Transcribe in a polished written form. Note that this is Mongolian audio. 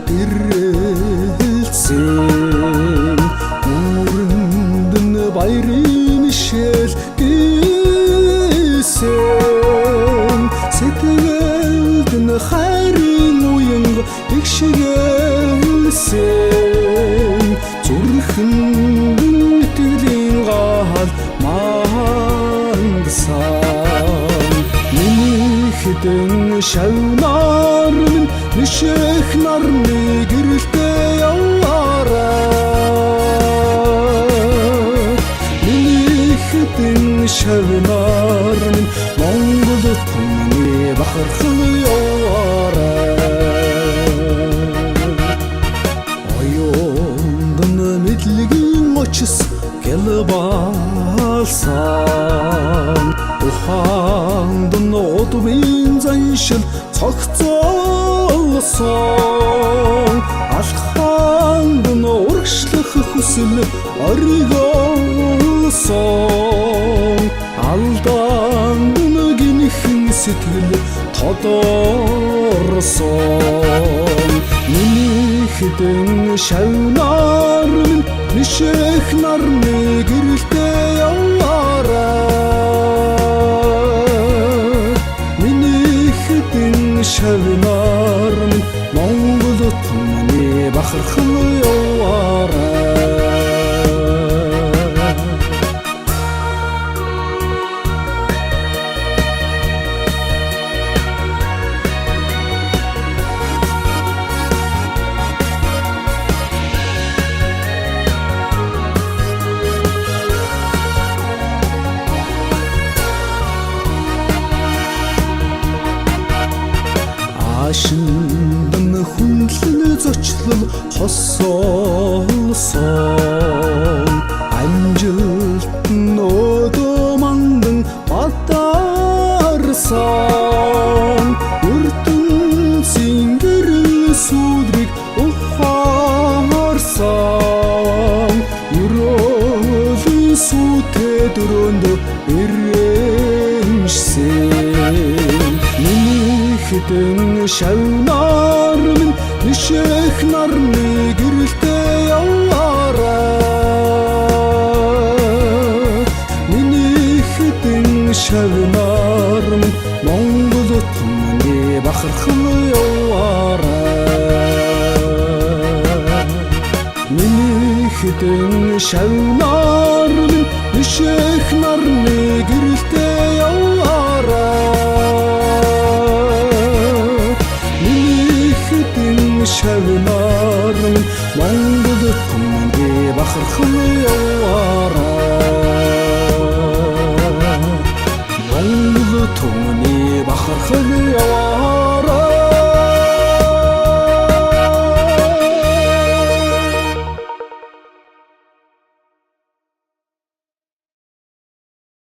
гэрэлцэн Нүрэнд нь баярын шил гисэн Сэтгэлд нь хайрын уянга тэгшгэлсэн Зүрхэнд нь итгэлийн гал мандсан Миний хэдэн шавнаар минь нишэх нарны гэрэлтэй яваарай Миний хэдэн шавнаар минь Монгол түмний бахархал яваарай Оюунд нь мэдлэгийн очис гэлбалсан Ухаанд нь удмын заншил цогцолсон Алхаанд нь урагшлах хүсэл оргиолсон Алдаанд нь гинхэн сэтгэл тодорсон Миний хэдэн шавнаар минь нишэх нарны гэрэлтэй яваарай Миний хэдэн шавнаар минь Монгол түмний бахархал яваарай Ашинд нь хүндлэн зочлол хосоолсон Амжилт нь өдөө мандан бадарсан ертөнцийн гэрэл сүдрийг ухаарсан Ерөөлийн сүтээ дөрөндөө ирэмшсэн Хэдэн шавнаар минь нишэх нарны гэрэлтэй яваарай Миний хэдэн шавнаар минь Монгол түмний бахархал яваарай Миний хэдэн шавнаар минь нишэх нарны гэрэлтэй яваарай Шавнаар минь Монгол түмний бахархал яваарай Монгол түмний бахархал яваарай